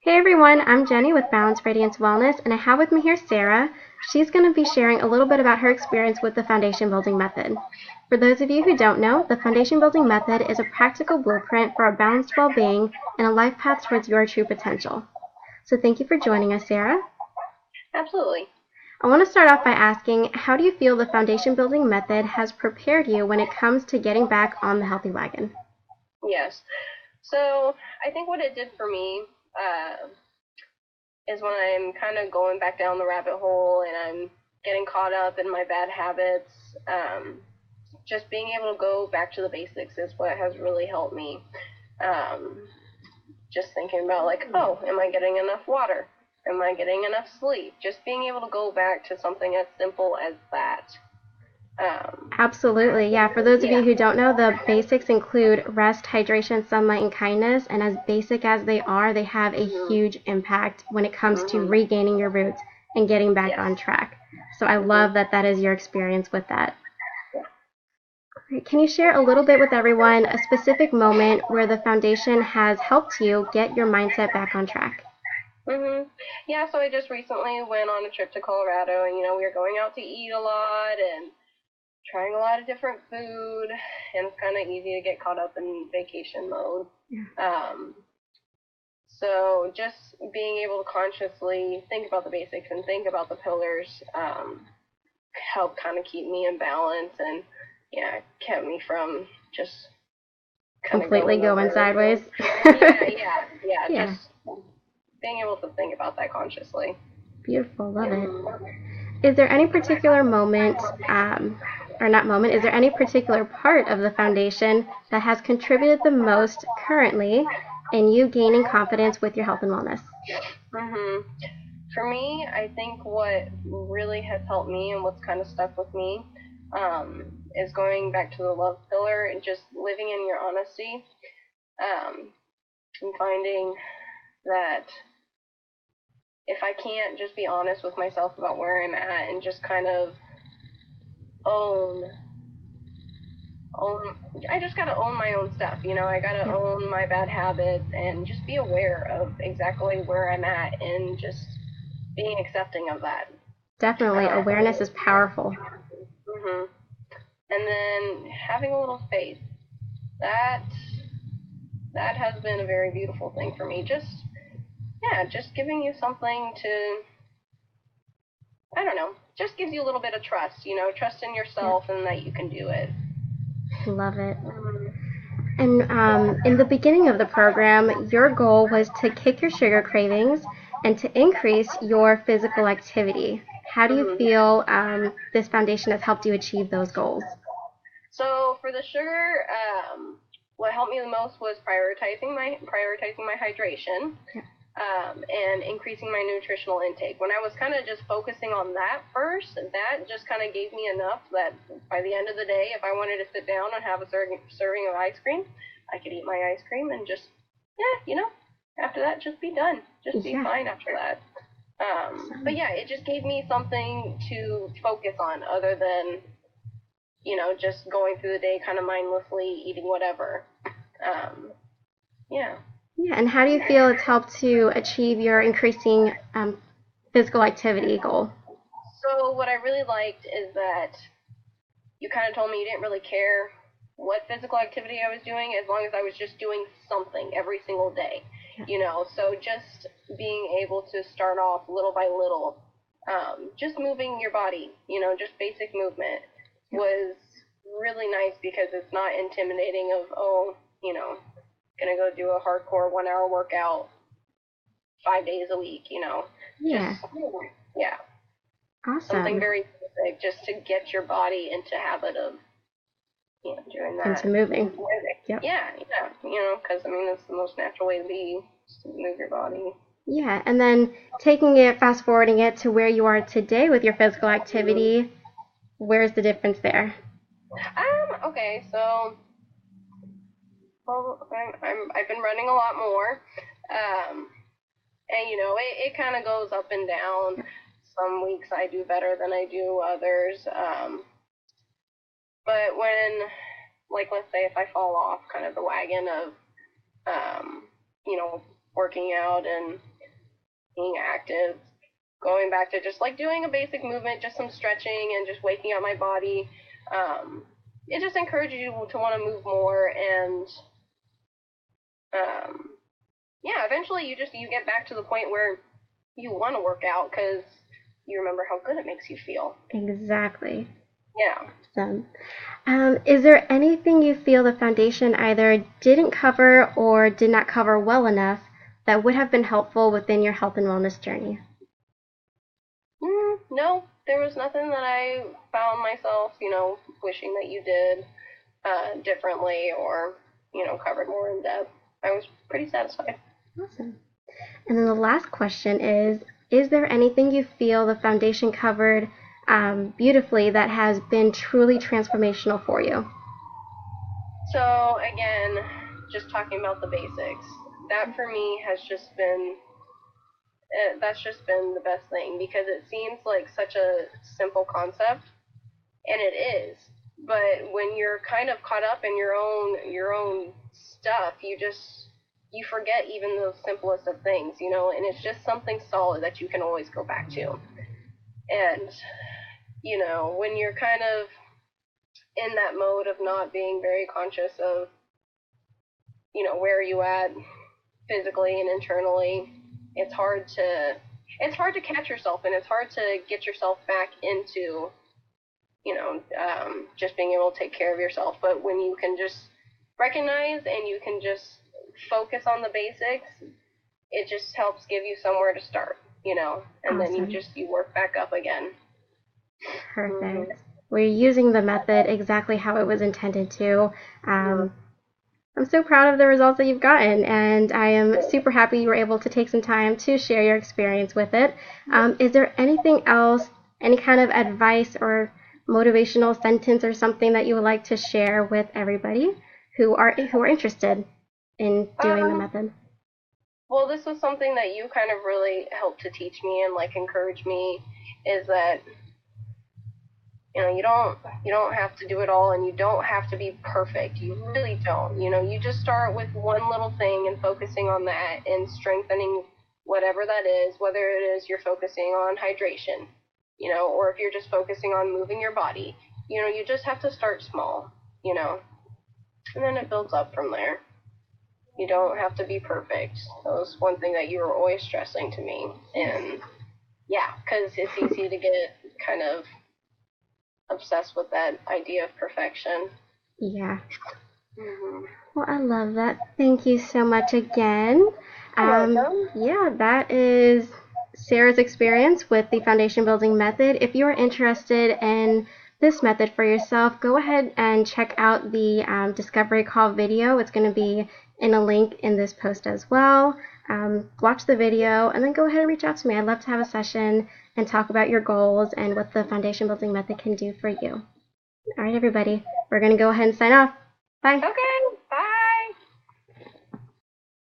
Hey everyone, I'm Jenny with Balanced Radiance Wellness, and I have with me here Sarah. She's going to be sharing a little bit about her experience with the foundation building method. For those of you who don't know, the foundation building method is a practical blueprint for a balanced well-being and a life path towards your true potential. So thank you for joining us, Sarah. Absolutely. I want to start off by asking, how do you feel the foundation building method has prepared you when it comes to getting back on the healthy wagon? Yes. So I think what it did for me is when I'm kind of going back down the rabbit hole and I'm getting caught up in my bad habits, just being able to go back to the basics is what has really helped me. Just thinking about like, oh, am I getting enough water? Am I getting enough sleep? Just being able to go back to something as simple as that. Absolutely, yeah. For those of you Yeah. who don't know, the basics include rest, hydration, sunlight, and kindness. And as basic as they are, they have a huge impact when it comes to regaining your roots and getting back on track. So I love that that is your experience with that. Great. Can you share a little bit with everyone a specific moment where the foundation has helped you get your mindset back on track? Yeah, so I just recently went on a trip to Colorado, and we were going out to eat a lot and trying a lot of different food, and it's kind of easy to get caught up in vacation mode. So just being able to consciously think about the basics and think about the pillars helped kind of keep me in balance, and kept me from just kind of Completely going sideways. yeah. Just being able to think about that consciously. Beautiful, love it. Is there any particular moment, or not moment, is there any particular part of the foundation that has contributed the most currently in you gaining confidence with your health and wellness? For me, I think what really has helped me and what's kind of stuck with me is going back to the love pillar and just living in your honesty, and finding that if I can't just be honest with myself about where I'm at and just kind of own I just gotta own my own stuff, I gotta own my bad habits and just be aware of exactly where I'm at and just being accepting of that. Definitely, awareness is powerful. hmm And then having a little faith. That that has been a very beautiful thing for me. Just giving you something to, I don't know, just gives you a little bit of trust, trust in yourself and that you can do it. Love it. And in the beginning of the program, your goal was to kick your sugar cravings and to increase your physical activity. How do you feel this foundation has helped you achieve those goals? So for the sugar, what helped me the most was prioritizing my hydration. And increasing my nutritional intake. When I was kind of just focusing on that first, that just kind of gave me enough that by the end of the day, if I wanted to sit down and have a serving of ice cream, I could eat my ice cream and just, after that, just be done. Just be fine after that. But it just gave me something to focus on other than, just going through the day kind of mindlessly eating whatever. Yeah. Yeah, and how do you feel it's helped to achieve your increasing physical activity goal? So what I really liked is that you kind of told me you didn't really care what physical activity I was doing as long as I was just doing something every single day. So just being able to start off little by little, just moving your body, just basic movement was really nice because it's not intimidating of, gonna go do a hardcore 1 hour workout 5 days a week, Yeah. Just, yeah. Awesome. Something very basic just to get your body into habit of, doing that. Into moving. Yep. Yeah, because, that's the most natural way to be, just to move your body. Yeah, and then taking it, fast forwarding it to where you are today with your physical activity, where's the difference there? Okay, so I've been running a lot more, and it kind of goes up and down. Some weeks I do better than I do others, but when, like, let's say if I fall off kind of the wagon of, working out and being active, going back to just like doing a basic movement, just some stretching and just waking up my body. It just encourages you to want to move more, and yeah, eventually you get back to the point where you want to work out because you remember how good it makes you feel. Exactly. Yeah. So, is there anything you feel the foundation either didn't cover or did not cover well enough that would have been helpful within your health and wellness journey? No, there was nothing that I found myself, wishing that you did differently or, covered more in depth. I was pretty satisfied. Awesome. And then the last question is there anything you feel the foundation covered beautifully that has been truly transformational for you? So again, just talking about the basics. That for me has just been that's just been the best thing because it seems like such a simple concept, and it is. But when you're kind of caught up in your own stuff, you forget even the simplest of things, and it's just something solid that you can always go back to. And when you're kind of in that mode of not being very conscious of, where are you at physically and internally, it's hard to catch yourself, and it's hard to get yourself back into, just being able to take care of yourself. But when you can just recognize and you can just focus on the basics, it just helps give you somewhere to start, and Awesome. then you work back up again. Perfect. Mm-hmm. We're using the method exactly how it was intended to. I'm so proud of the results that you've gotten, and I am super happy you were able to take some time to share your experience with it. Is there anything else, any kind of advice or motivational sentence or something that you would like to share with everybody who are interested in doing the method? Well, this was something that you kind of really helped to teach me and like encourage me, is that you don't have to do it all, and you don't have to be perfect. You really don't. You just start with one little thing and focusing on that and strengthening whatever that is, whether it is you're focusing on hydration, or if you're just focusing on moving your body. You just have to start small, and then it builds up from there. You don't have to be perfect. That was one thing that you were always stressing to me. And yeah, because it's easy to get kind of obsessed with that idea of perfection. Yeah. Mm-hmm. Well, I love that. Thank you so much again. Yeah, that is Sarah's experience with the foundation building method. If you are interested in this method for yourself, go ahead and check out the discovery call video. It's going to be in a link in this post as well. Watch the video and then go ahead and reach out to me. I'd love to have a session and talk about your goals and what the foundation building method can do for you. All right, everybody, we're going to go ahead and sign off. Bye. Okay.